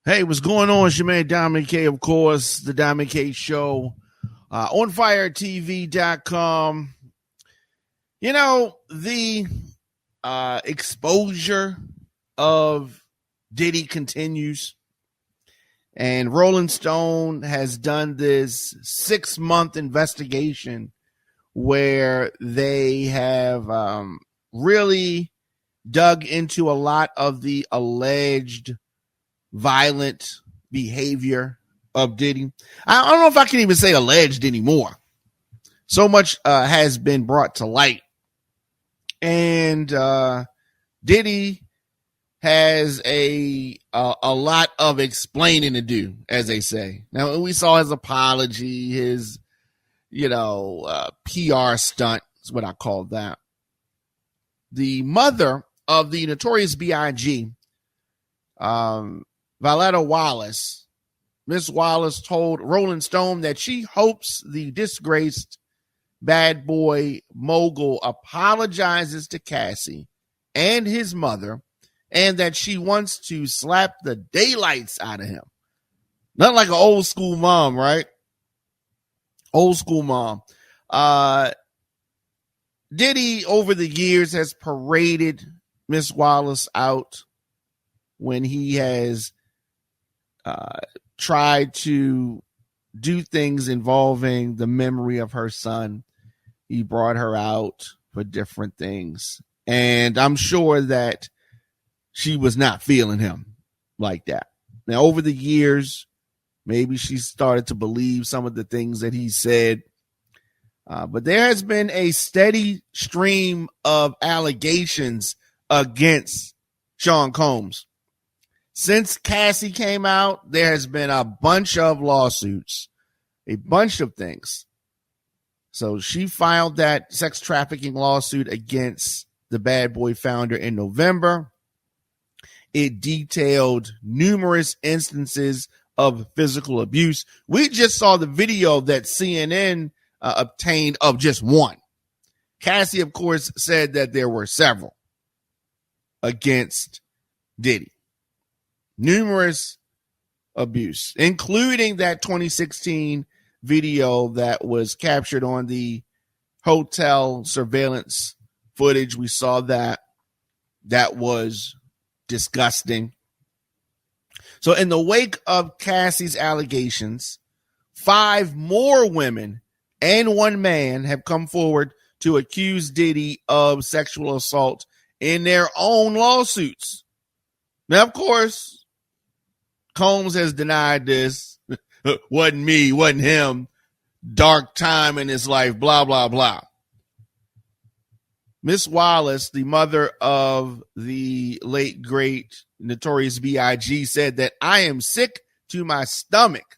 Hey, what's going on? It's your man Diamond K, of course, the Diamond K Show, on firetv.com. You know, the exposure of Diddy continues, and Rolling Stone has done this 6-month investigation where they have really dug into a lot of the alleged violent behavior of Diddy. I don't know if I can even say alleged anymore. So much has been brought to light. And Diddy has a lot of explaining to do, as they say. Now, we saw his apology, his, PR stunt is what I call that. The mother of the Notorious B.I.G., Voletta Wallace, Miss Wallace told Rolling Stone that she hopes the disgraced bad boy mogul apologizes to Cassie and his mother, and that she wants to slap the daylights out of him. Not like an old school mom, right? Old school mom. Diddy, over the years, has paraded Miss Wallace out when he has tried to do things involving the memory of her son. He brought her out for different things. And I'm sure that she was not feeling him like that. Now, over the years, maybe she started to believe some of the things that he said. But there has been a steady stream of allegations against Sean Combs. Since Cassie came out, there has been a bunch of lawsuits, a bunch of things. So she filed that sex trafficking lawsuit against the Bad Boy founder in November. It detailed numerous instances of physical abuse. We just saw the video that CNN obtained of just one. Cassie, of course, said that there were several against Diddy. Numerous abuse, including that 2016 video that was captured on the hotel surveillance footage. We saw that. That was disgusting. So in the wake of Cassie's allegations, 5 more women and 1 man have come forward to accuse Diddy of sexual assault in their own lawsuits. Now, of course, Combs has denied this. Wasn't me, wasn't him. Dark time in his life, blah, blah, blah. Miss Wallace, the mother of the late, great Notorious B.I.G., said that I am sick to my stomach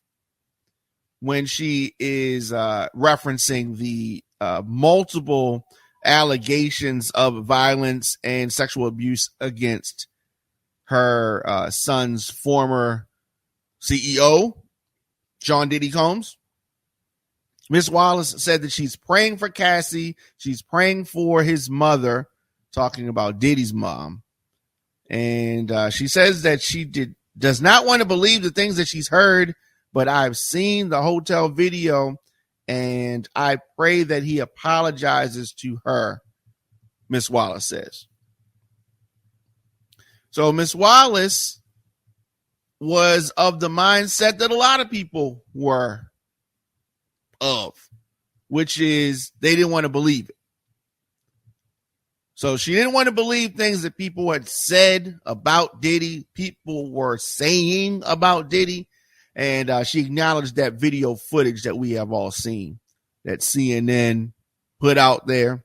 when she is referencing the multiple allegations of violence and sexual abuse against her son's former CEO, John Diddy Combs. Miss Wallace said that she's praying for Cassie. She's praying for his mother, talking about Diddy's mom. And she says that she does not want to believe the things that she's heard, but I've seen the hotel video, and I pray that he apologizes to her, Miss Wallace says. So Miss Wallace was of the mindset that a lot of people were of, which is they didn't want to believe it. So she didn't want to believe things that people had said about Diddy, people were saying about Diddy, and she acknowledged that video footage that we have all seen that CNN put out there.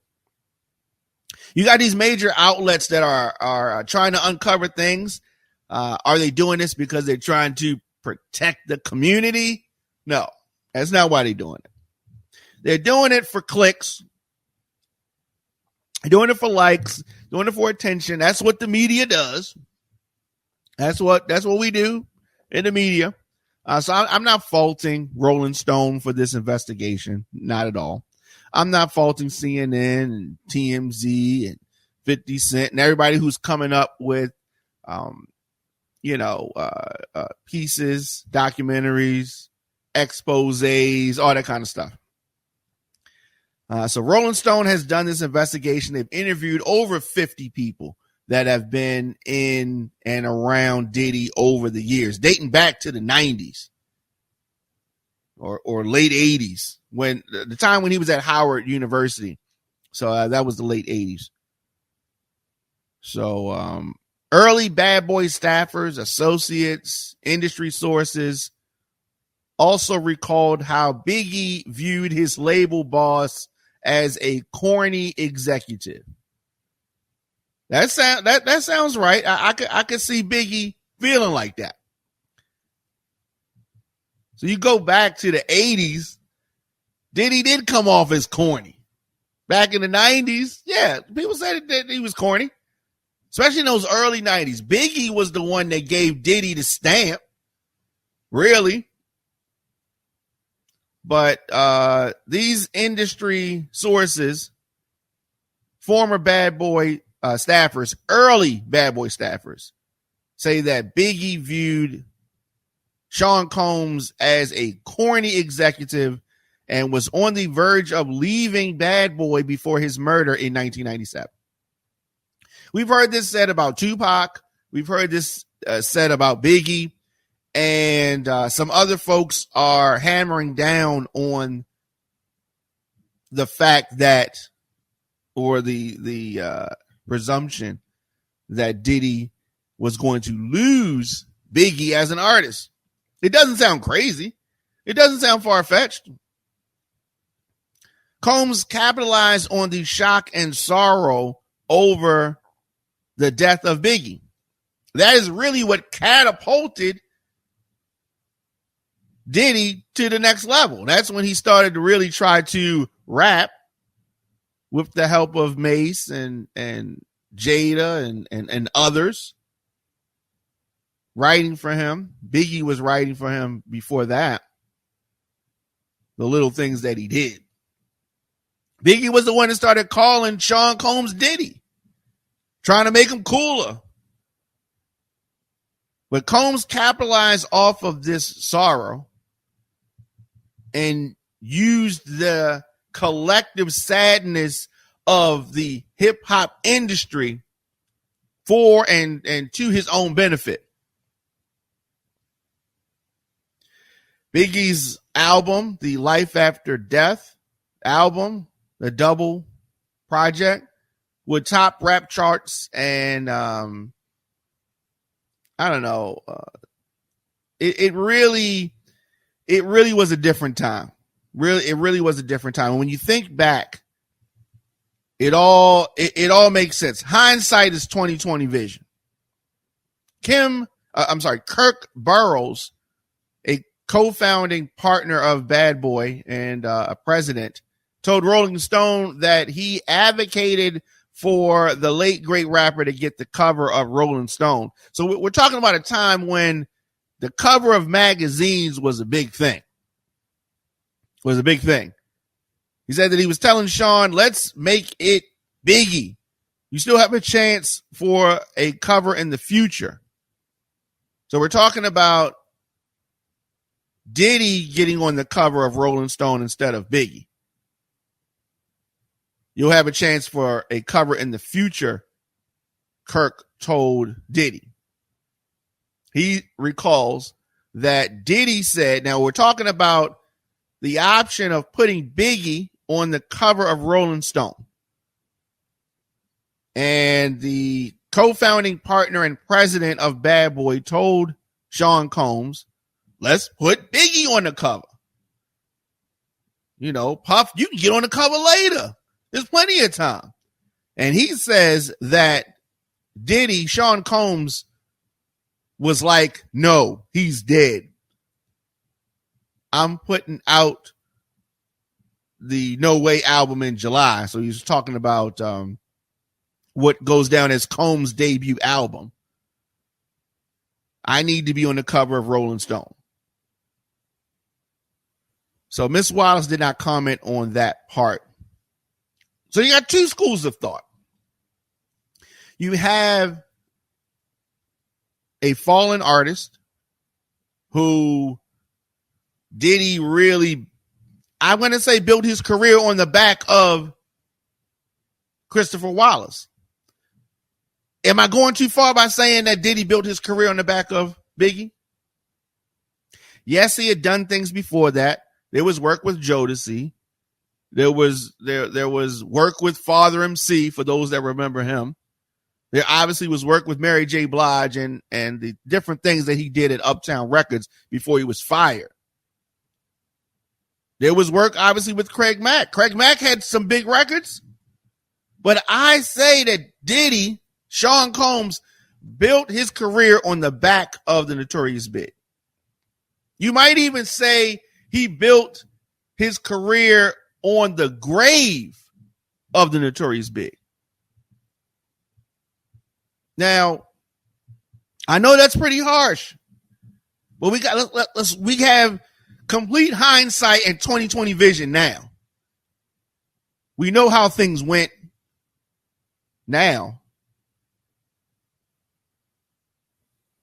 You got these major outlets that are trying to uncover things. Are they doing this because they're trying to protect the community? No, that's not why they're doing it. They're doing it for clicks. They're doing it for likes, doing it for attention. That's what the media does. That's what we do in the media. So I'm not faulting Rolling Stone for this investigation. Not at all. I'm not faulting CNN and TMZ and 50 Cent and everybody who's coming up with pieces, documentaries, exposés, all that kind of stuff. So Rolling Stone has done this investigation. They've interviewed over 50 people that have been in and around Diddy over the years, dating back to the 90s or late 80s, when the time when he was at Howard University. So that was the late 80s. So early Bad Boy staffers, associates, industry sources also recalled how Biggie viewed his label boss as a corny executive. That sounds right. I could see Biggie feeling like that. So you go back to the 80s, Diddy did come off as corny. Back in the 90s, yeah, people said that he was corny, especially in those early 90s. Biggie was the one that gave Diddy the stamp, really. But these industry sources, former Bad Boy staffers, early Bad Boy staffers, say that Biggie viewed Sean Combs as a corny executive and was on the verge of leaving Bad Boy before his murder in 1997. We've heard this said about Tupac. We've heard this said about Biggie. And some other folks are hammering down on the fact that, or the presumption that Diddy was going to lose Biggie as an artist. It doesn't sound crazy. It doesn't sound far-fetched. Combs capitalized on the shock and sorrow over the death of Biggie. That is really what catapulted Diddy to the next level. That's when he started to really try to rap with the help of Mace and Jada and others writing for him. Biggie was writing for him before that. The little things that he did. Biggie was the one that started calling Sean Combs Diddy, trying to make him cooler. But Combs capitalized off of this sorrow and used the collective sadness of the hip hop industry for and to his own benefit. Biggie's album, the Life After Death album, the double project, would top rap charts, and I don't know. It really was a different time. It really was a different time. And when you think back, it all makes sense. Hindsight is 20/20 vision. Kirk Burroughs, a co-founding partner of Bad Boy and a president, told Rolling Stone that he advocated for the late great rapper to get the cover of Rolling Stone. So we're talking about a time when the cover of magazines was a big thing. He said that he was telling Sean, let's make it Biggie. You still have a chance for a cover in the future. So we're talking about Diddy getting on the cover of Rolling Stone instead of Biggie. You'll have a chance for a cover in the future, Kirk told Diddy. He recalls that Diddy said, now we're talking about the option of putting Biggie on the cover of Rolling Stone. And the co-founding partner and president of Bad Boy told Sean Combs, let's put Biggie on the cover. Puff, you can get on the cover later. There's plenty of time. And he says that Sean Combs, was like, no, he's dead. I'm putting out the No Way album in July. So he's talking about what goes down as Combs' debut album. I need to be on the cover of Rolling Stone. So Miss Wallace did not comment on that part. So you got two schools of thought. You have a fallen artist who Diddy really, I'm going to say, built his career on the back of Christopher Wallace. Am I going too far by saying that Diddy built his career on the back of Biggie? Yes, he had done things before that. There was work with Jodeci. There was work with Father MC, for those that remember him. There obviously was work with Mary J. Blige and the different things that he did at Uptown Records before he was fired. There was work, obviously, with Craig Mack. Craig Mack had some big records. But I say that Diddy, Sean Combs, built his career on the back of the Notorious B.I.G. You might even say he built his career on the grave of the Notorious B.I.G. Now, I know that's pretty harsh, but we have complete hindsight and 2020 vision now. We know how things went now.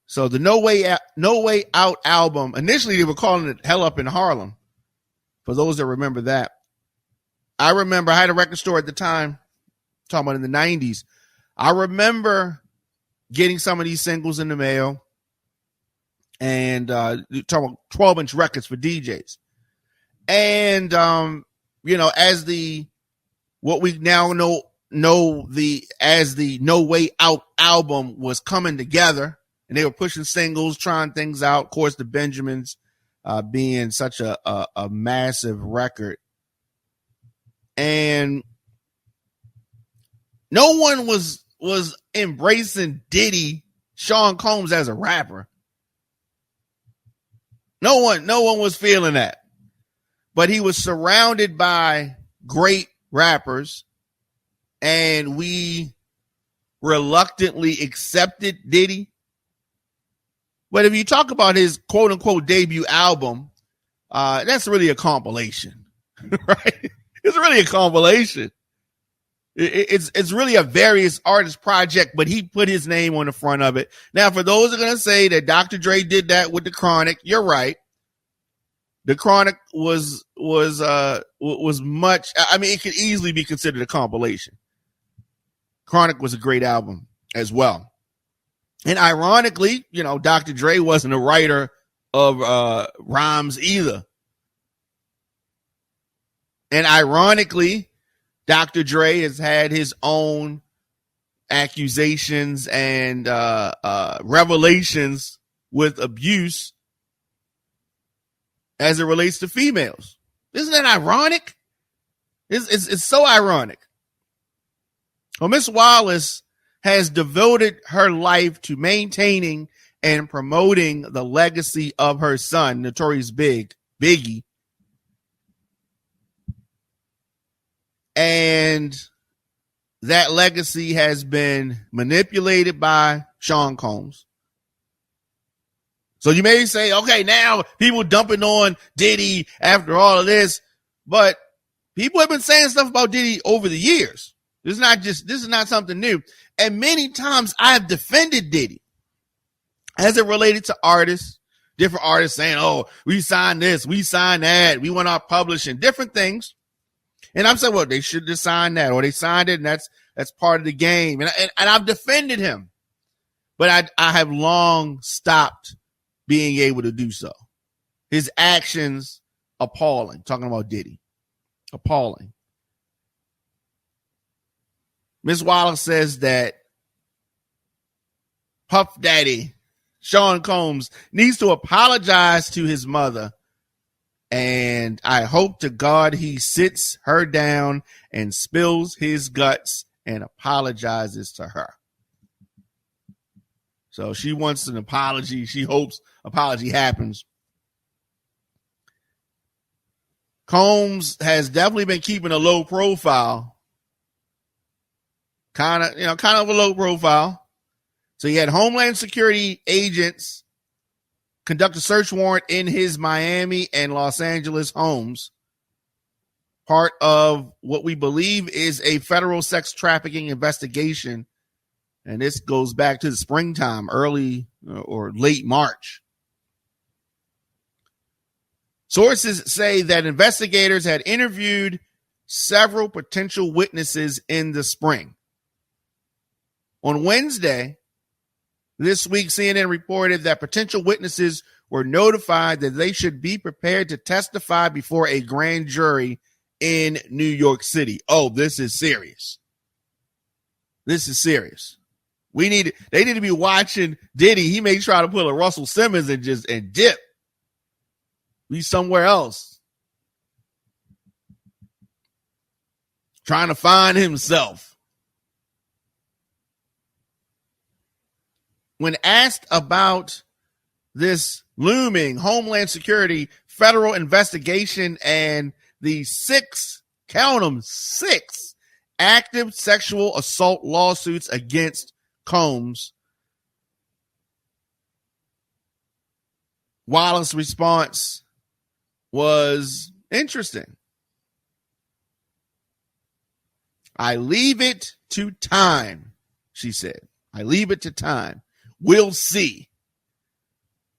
So the No Way Out album, initially they were calling it Hell Up in Harlem. For those that remember that. I remember I had a record store at the time, talking about in the 90s. I remember getting some of these singles in the mail and talking about 12-inch records for DJs. And, as what we now know as the No Way Out album was coming together, and they were pushing singles, trying things out. Of course, the Benjamins being such a massive record. And no one was embracing Diddy, Sean Combs as a rapper. No one was feeling that. But he was surrounded by great rappers, and we reluctantly accepted Diddy. But if you talk about his quote unquote debut album, that's really a compilation, right? It's really a compilation. It's really a various artist project, but he put his name on the front of it. Now, for those who are going to say that Dr. Dre did that with the Chronic, you're right. The Chronic was much. I mean, it could easily be considered a compilation. Chronic was a great album as well. And ironically, Dr. Dre wasn't a writer of rhymes either. And ironically, Dr. Dre has had his own accusations and revelations with abuse as it relates to females. Isn't that ironic? It's so ironic. Well, Miss Wallace has devoted her life to maintaining and promoting the legacy of her son, Notorious Biggie. And that legacy has been manipulated by Sean Combs. So you may say, okay, now people dumping on Diddy after all of this, but people have been saying stuff about Diddy over the years. This is not something new. And many times I've defended Diddy as it related to artists, different artists saying, oh, we signed this, we signed that, we want our publishing, different things. And I'm saying, well, they should have signed that, or they signed it, and that's part of the game. And I've defended him, but I have long stopped being able to do so. His actions, appalling. Talking about Diddy, appalling. Ms. Wallace says that Puff Daddy Sean Combs needs to apologize to his mother. And I hope to God he sits her down and spills his guts and apologizes to her. So she wants an apology. She hopes apology happens. Combs has definitely been keeping a low profile. Kind of a low profile. So he had Homeland Security agents conduct a search warrant in his Miami and Los Angeles homes, part of what we believe is a federal sex trafficking investigation And this goes back to the springtime, early or late March. Sources say that investigators had interviewed several potential witnesses in the spring. On Wednesday, this week, CNN reported that potential witnesses were notified that they should be prepared to testify before a grand jury in New York City. Oh, this is serious. This is serious. They need to be watching Diddy. He may try to pull a Russell Simmons and dip. Be somewhere else. Trying to find himself. When asked about this looming Homeland Security federal investigation and the 6 active sexual assault lawsuits against Combs, Wallace's response was interesting. I leave it to time, she said. I leave it to time. We'll see.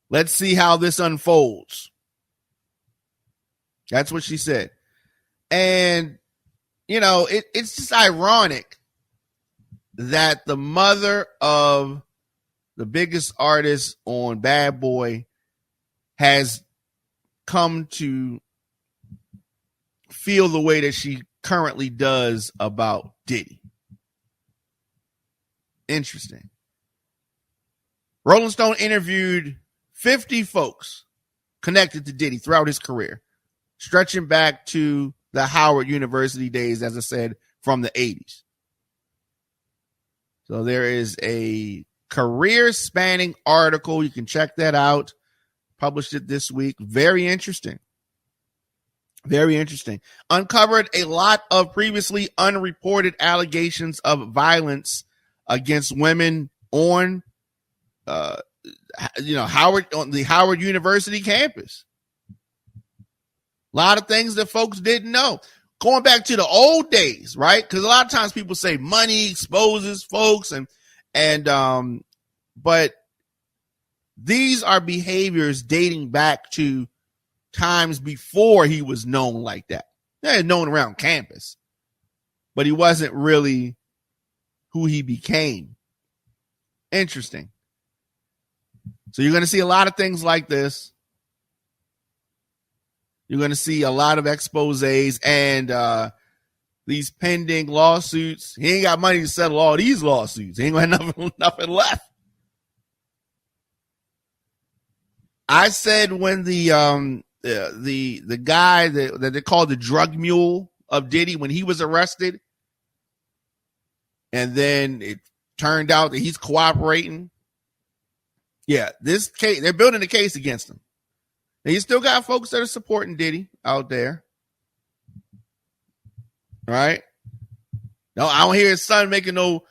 Let's see how this unfolds. That's what she said. And, it's just ironic that the mother of the biggest artist on Bad Boy has come to feel the way that she currently does about Diddy. Interesting. Rolling Stone interviewed 50 folks connected to Diddy throughout his career, stretching back to the Howard University days, as I said, from the 80s. So there is a career-spanning article. You can check that out. Published it this week. Very interesting. Very interesting. Uncovered a lot of previously unreported allegations of violence against women on Howard, on the Howard University campus. A lot of things that folks didn't know. Going back to the old days, right? Because a lot of times people say money exposes folks, but these are behaviors dating back to times before he was known like that. He was known around campus, but he wasn't really who he became. Interesting. So you're going to see a lot of things like this. You're going to see a lot of exposés and these pending lawsuits. He ain't got money to settle all these lawsuits. He ain't got nothing left. I said when the guy that they called the drug mule of Diddy, when he was arrested, and then it turned out that he's cooperating. Yeah, this case, they're building a case against him. And you still got folks that are supporting Diddy out there. Right? No, I don't hear his son making no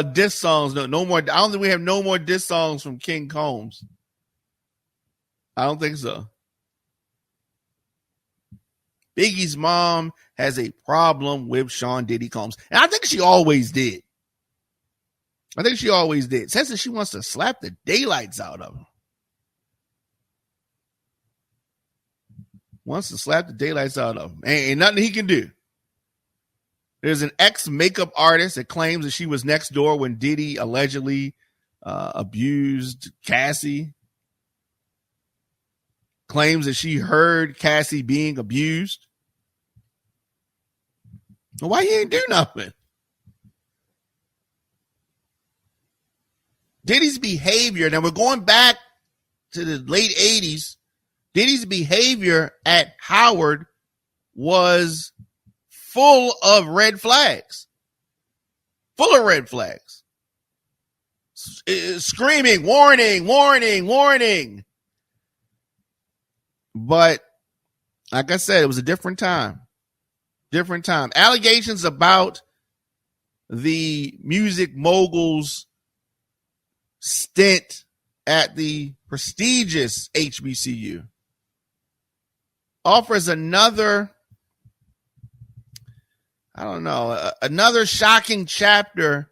diss songs. No more. I don't think we have no more diss songs from King Combs. I don't think so. Biggie's mom has a problem with Sean Diddy Combs. And I think she always did. Says that she wants to slap the daylights out of him. Ain't nothing he can do. There's an ex-makeup artist that claims that she was next door when Diddy allegedly abused Cassie. Claims that she heard Cassie being abused. Why he ain't do nothing? Diddy's behavior, now we're going back to the late 80s. Diddy's behavior at Howard was full of red flags. Screaming, warning, warning, warning. But like I said, it was a different time. Allegations about the music mogul's stint at the prestigious HBCU offers another shocking chapter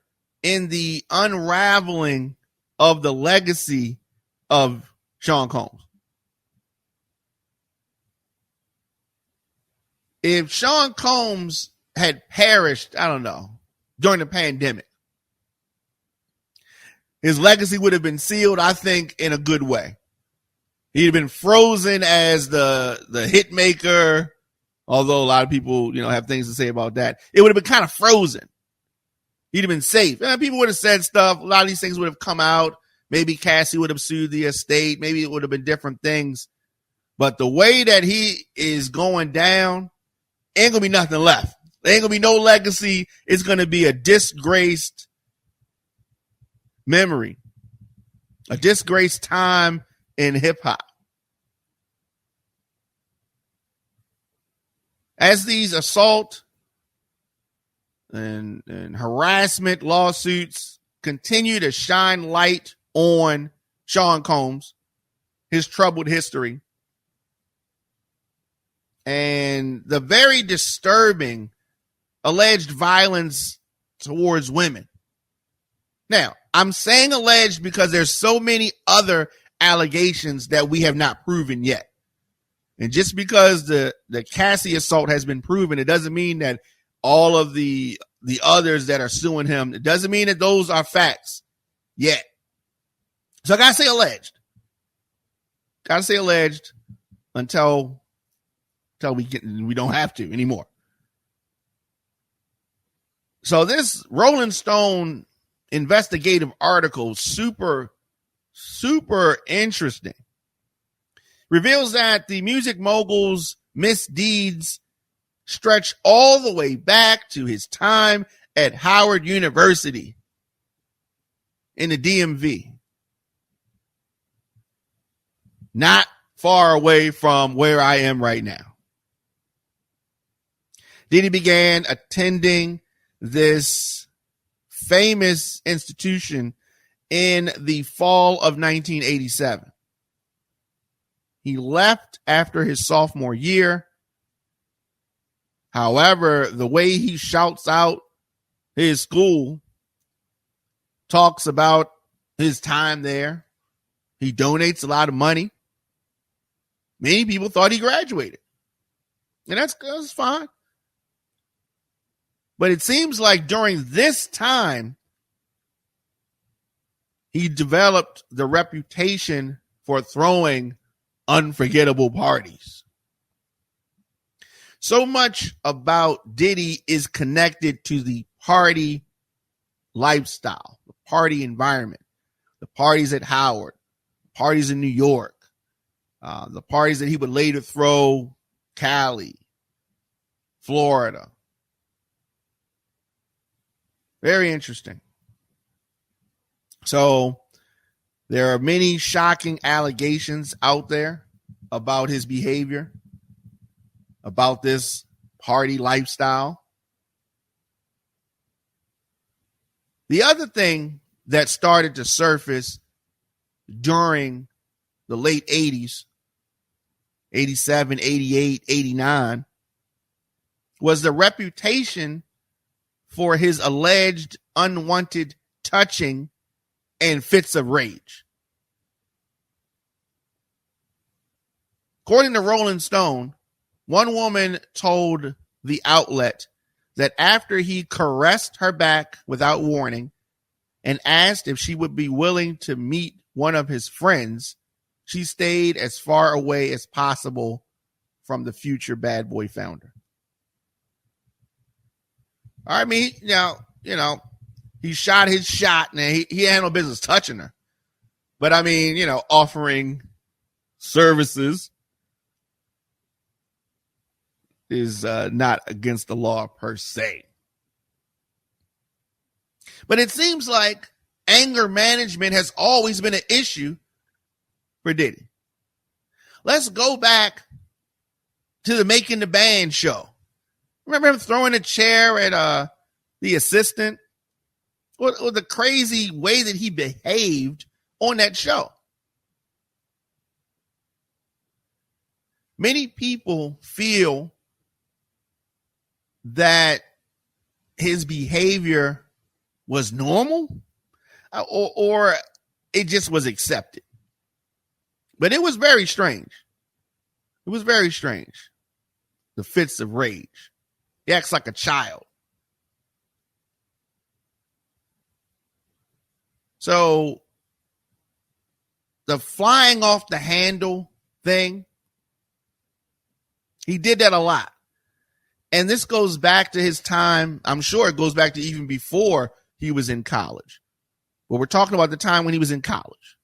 in the unraveling of the legacy of Sean Combs. If Sean Combs had perished, I don't know, during the pandemic, his legacy would have been sealed, I think, in a good way. He'd have been frozen as the hit maker, although a lot of people, have things to say about that. It would have been kind of frozen. He'd have been safe. People would have said stuff. A lot of these things would have come out. Maybe Cassie would have sued the estate. Maybe it would have been different things. But the way that he is going down, ain't going to be nothing left. There ain't going to be no legacy. It's going to be a disgraced memory, a disgraced time in hip hop. As these assault and harassment lawsuits continue to shine light on Sean Combs, his troubled history, and the very disturbing alleged violence towards women. Now, I'm saying alleged because there's so many other allegations that we have not proven yet. And just because the Cassie assault has been proven, it doesn't mean that all of the others that are suing him, it doesn't mean that those are facts yet. So I gotta say alleged. Gotta say alleged until we don't have to anymore. So this Rolling Stone investigative article, super interesting, reveals that the music mogul's misdeeds stretch all the way back to his time at Howard University in the DMV. Not far away from where I am right now. Diddy began attending this famous institution in the fall of 1987. He left after his sophomore year. However, the way he shouts out his school, talks about his time there, he donates a lot of money. Many people thought he graduated. And that's fine. But it seems like during this time, he developed the reputation for throwing unforgettable parties. So much about Diddy is connected to the party lifestyle, the party environment, the parties at Howard, parties in New York, the parties that he would later throw Cali, Florida. Very interesting. So there are many shocking allegations out there about his behavior, about this party lifestyle. The other thing that started to surface during the late 80s, 87, 88, 89, was the reputation for his alleged unwanted touching and fits of rage. According to Rolling Stone, one woman told the outlet that after he caressed her back without warning and asked if she would be willing to meet one of his friends, she stayed as far away as possible from the future Bad Boy founder. I mean, he shot his shot and he had no business touching her. But I mean, offering services is not against the law per se. But it seems like anger management has always been an issue for Diddy. Let's go back to the Making the Band show. Remember him throwing a chair at the assistant? Or the crazy way that he behaved on that show. Many people feel that his behavior was normal, or it just was accepted. But it was very strange. It was very strange. The fits of rage. He acts like a child. So the flying off the handle thing, he did that a lot. And this goes back to his time. I'm sure it goes back to even before he was in college. But we're talking about the time when he was in college.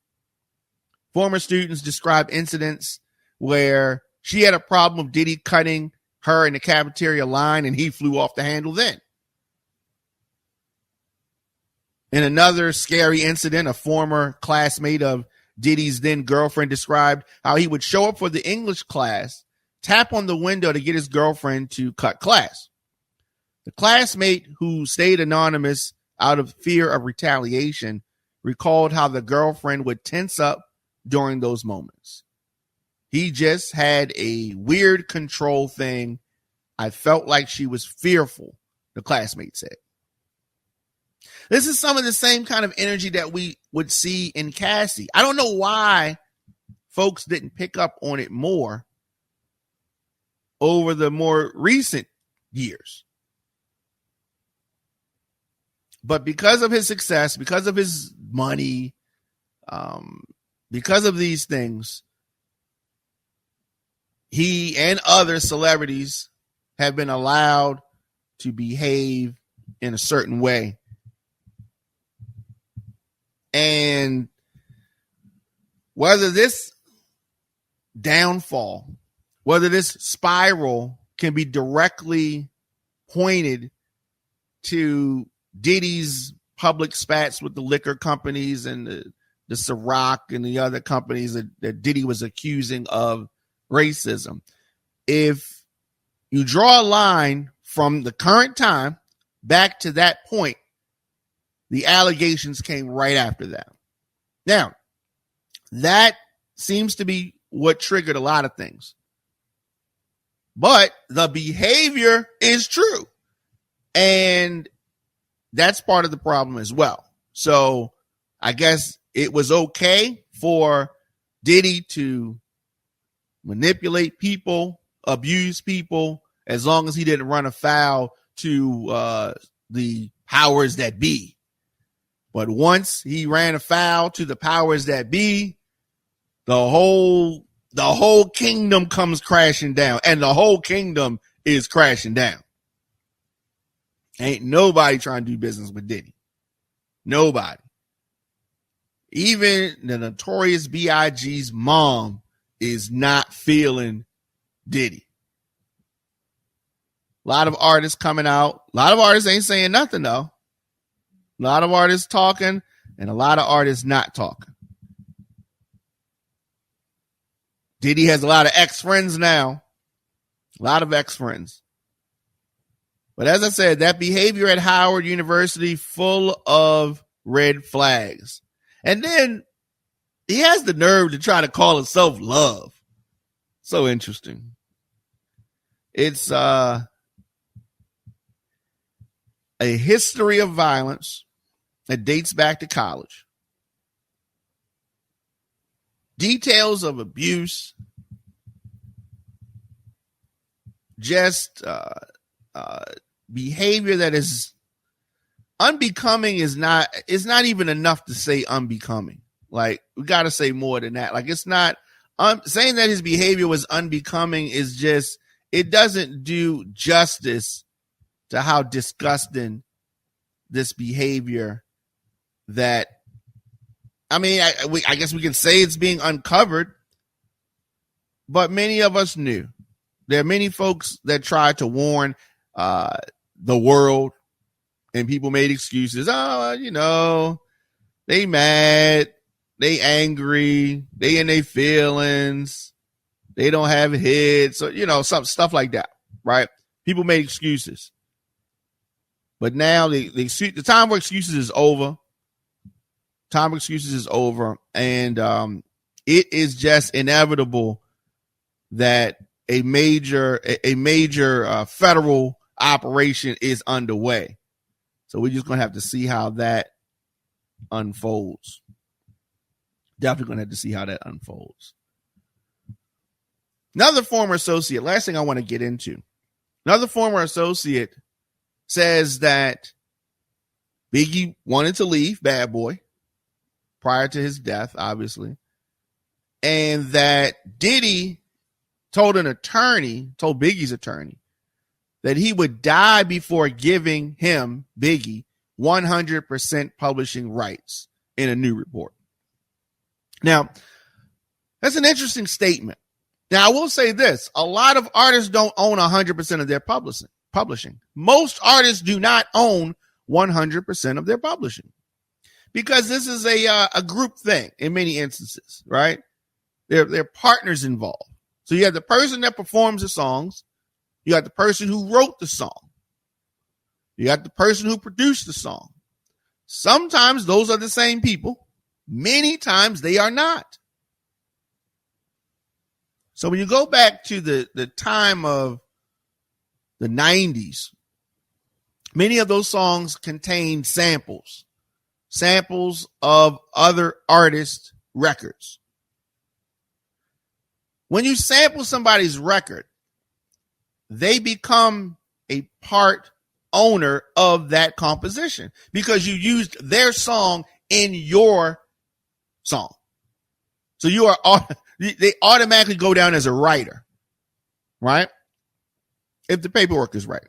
Former students describe incidents where she had a problem with Diddy cutting her in the cafeteria line and he flew off the handle then. In another scary incident, a former classmate of Diddy's then girlfriend described how he would show up for the English class, tap on the window to get his girlfriend to cut class. The classmate, who stayed anonymous out of fear of retaliation, recalled how the girlfriend would tense up during those moments. He just had a weird control thing. I felt like she was fearful, the classmate said. This is some of the same kind of energy that we would see in Cassie. I don't know why folks didn't pick up on it more over the more recent years. But because of his success, because of his money, because of these things, he and other celebrities have been allowed to behave in a certain way. And whether this downfall, whether this spiral can be directly pointed to Diddy's public spats with the liquor companies and the Ciroc and the other companies that Diddy was accusing of racism. If you draw a line from the current time back to that point, the allegations came right after that. Now, that seems to be what triggered a lot of things. But the behavior is true. And that's part of the problem as well. So I guess it was okay for Diddy to manipulate people, abuse people, as long as he didn't run afoul to the powers that be. But once he ran afoul to the powers that be, the whole kingdom comes crashing down, and the whole kingdom is crashing down. Ain't nobody trying to do business with Diddy. Nobody. Even the Notorious B.I.G's mom is not feeling Diddy. A lot of artists coming out. A lot of artists ain't saying nothing, though. A lot of artists talking and a lot of artists not talking. Diddy has a lot of ex-friends now. A lot of ex-friends. But as I said, that behavior at Howard University, full of red flags. And then he has the nerve to try to call himself love. So interesting. It's a history of violence that dates back to college. Details of abuse. Just behavior that is unbecoming is not even enough to say unbecoming. Like, we got to say more than that. Like, it's not saying that his behavior was unbecoming is just, it doesn't do justice to how disgusting this behavior that, I mean, I guess we can say it's being uncovered, but many of us knew. There are many folks that tried to warn the world, and people made excuses. Oh, they mad, they angry, they in their feelings, they don't have heads, so some stuff like that, right? People made excuses, but now the time for excuses is over. Time for excuses is over, and it is just inevitable that a major federal operation is underway. So we're just going to have to see how that unfolds. Definitely going to have to see how that unfolds. Another former associate, last thing I want to get into. Another former associate says that Biggie wanted to leave Bad Boy prior to his death, obviously. And that Diddy told Biggie's attorney, that he would die before giving him, Biggie, 100% publishing rights in a new report. Now, that's an interesting statement. Now, I will say this. A lot of artists don't own 100% of their publishing. Most artists do not own 100% of their publishing because this is a group thing in many instances, right? There are partners involved. So you have the person that performs the songs. You got the person who wrote the song. You got the person who produced the song. Sometimes those are the same people. Many times they are not. So when you go back to the time of the 90s, many of those songs contain samples of other artists' records. When you sample somebody's record, they become a part owner of that composition because you used their song in your song. So they automatically go down as a writer, right? If the paperwork is right.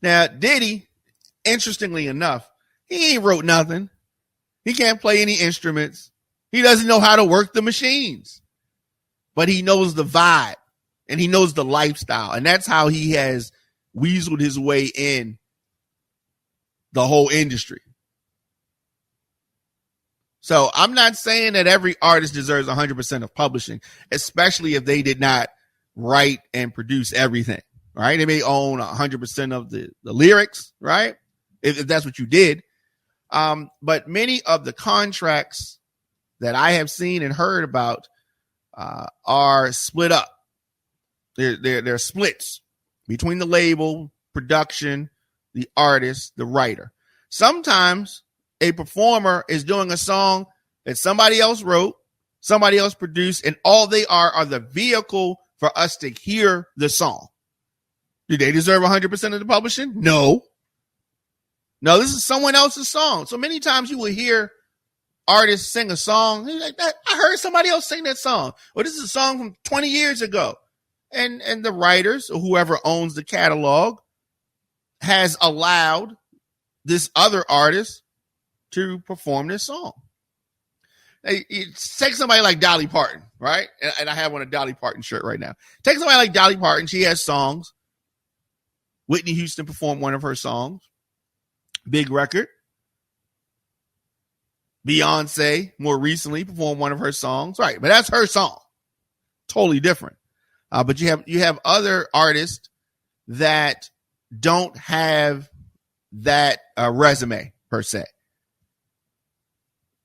Now, Diddy, interestingly enough, he ain't wrote nothing. He can't play any instruments. He doesn't know how to work the machines, but he knows the vibe and he knows the lifestyle. And that's how he has weaseled his way in the whole industry. So I'm not saying that every artist deserves 100% of publishing, especially if they did not write and produce everything, right? They may own 100% of the lyrics, right? If that's what you did. But many of the contracts that I have seen and heard about are split up. They're splits between the label, production, the artist, the writer. Sometimes a performer is doing a song that somebody else wrote, somebody else produced, and all they are the vehicle for us to hear the song. Do they deserve 100% of the publishing? No. No, this is someone else's song. So many times you will hear artists sing a song. Like that, I heard somebody else sing that song. Or this is a song from 20 years ago. And the writers or whoever owns the catalog has allowed this other artist to perform this song. Take somebody like Dolly Parton, right? And I have on a Dolly Parton shirt right now. Take somebody like Dolly Parton. She has songs. Whitney Houston performed one of her songs. Big record. Beyonce, more recently, performed one of her songs. Right, but that's her song. Totally different. But you have other artists that don't have that resume, per se.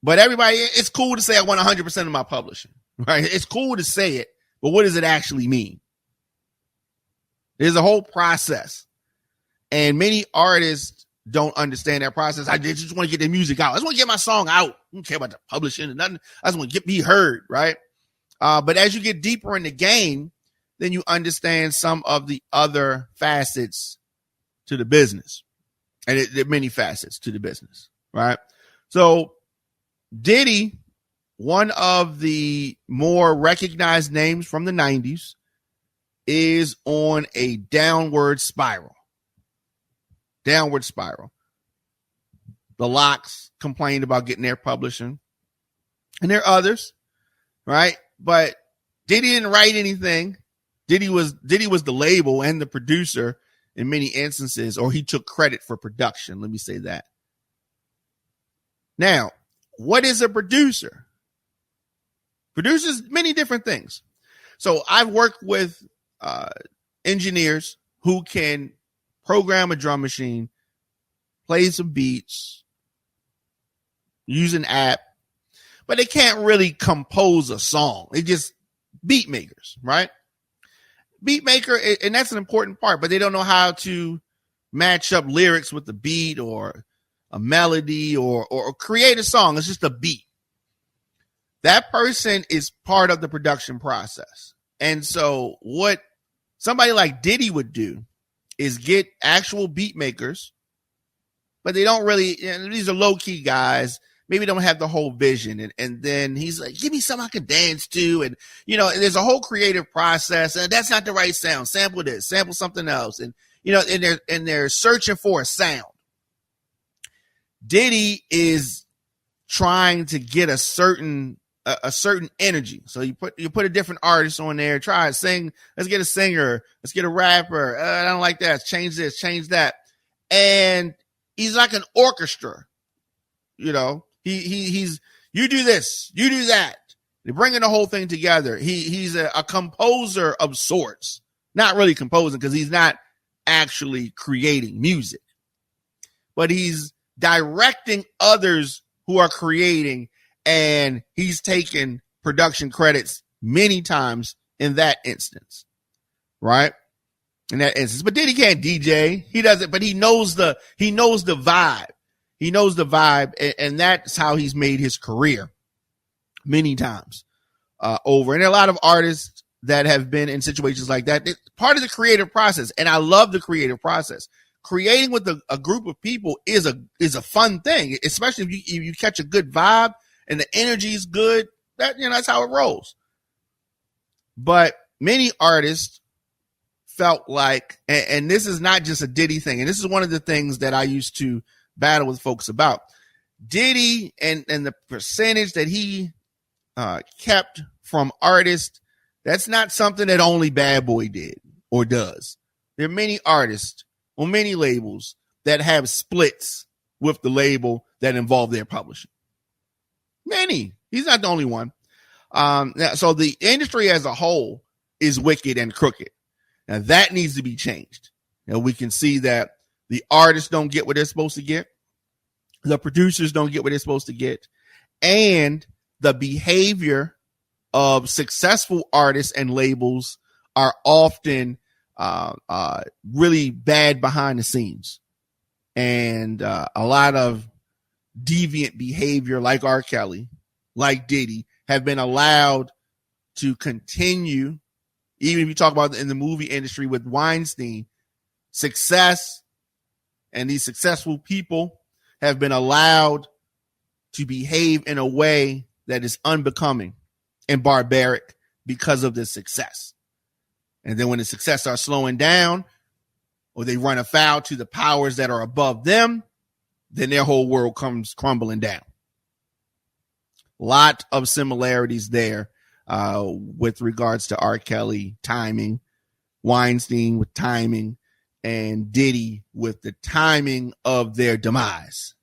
But everybody, it's cool to say I want 100% of my publishing, right? It's cool to say it, but what does it actually mean? There's a whole process. And many artists don't understand that process. I just want to get the music out. I just want to get my song out. I don't care about the publishing and nothing. I just want to me heard, right? But as you get deeper in the game, then you understand some of the other facets to the business. And there are many facets to the business, right? So Diddy, one of the more recognized names from the 90s, is on a downward spiral. Downward spiral. The Locks complained about getting their publishing. And there are others, right? But Diddy didn't write anything. Diddy was the label and the producer in many instances, or he took credit for production. Let me say that. Now, what is a producer? Producers, many different things. So I've worked with engineers who can program a drum machine, play some beats, use an app, but they can't really compose a song. They just beat makers, right? Beat maker, and that's an important part, but they don't know how to match up lyrics with the beat or a melody or create a song. It's just a beat. That person is part of the production process. And so what somebody like Diddy would do is get actual beat makers, but they don't really, these are low key guys, maybe don't have the whole vision. And then he's like, give me something I can dance to. And, there's a whole creative process, and that's not the right sound. Sample this, sample something else. And, and they're searching for a sound. Diddy is trying to get a certain energy. So you put a different artist on there, try to sing. Let's get a singer. Let's get a rapper. I don't like that. Change this, change that. And he's like an orchestra. He's you do this, you do that. They're bringing the whole thing together. He's a composer of sorts. Not really composing because he's not actually creating music, but he's directing others who are creating, and he's taken production credits many times in that instance, right? In that instance, but Diddy can't DJ. He doesn't, but he knows the vibe. He knows the vibe, and that's how he's made his career many times over. And there are a lot of artists that have been in situations like that. It's part of the creative process, and I love the creative process. Creating with a group of people is a fun thing, especially if you catch a good vibe and the energy is good. That's how it rolls. But many artists felt like, and this is not just a Diddy thing, and this is one of the things that I used to battle with folks about. Diddy and the percentage that he kept from artists, that's not something that only Bad Boy did or does. There are many artists on many labels that have splits with the label that involve their publishing. Many. He's not the only one. So the industry as a whole is wicked and crooked. Now that needs to be changed. We can see that the artists don't get what they're supposed to get. The producers don't get what they're supposed to get. And the behavior of successful artists and labels are often really bad behind the scenes. And a lot of deviant behavior like R. Kelly, like Diddy, have been allowed to continue. Even if you talk about in the movie industry with Weinstein, success and these successful people have been allowed to behave in a way that is unbecoming and barbaric because of the success. And then when the success starts slowing down or they run afoul to the powers that are above them, then their whole world comes crumbling down. Lot of similarities there with regards to R. Kelly timing, Weinstein with timing, and Diddy with the timing of their demise.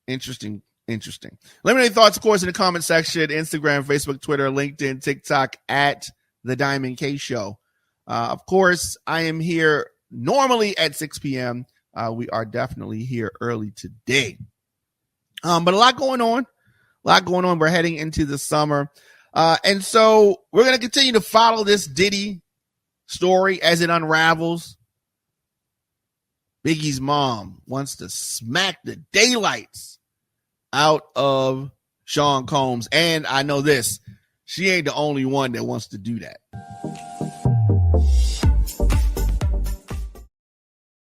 Interesting. Let me know your thoughts, of course, in the comment section, Instagram, Facebook, Twitter, LinkedIn, TikTok, at The Diamond K Show. Of course, I am here normally at 6 p.m. We are definitely here early today. But a lot going on. We're heading into the summer. And so we're going to continue to follow this Diddy story as it unravels. Biggie's mom wants to smack the daylights out of Sean Combs. And I know this, she ain't the only one that wants to do that.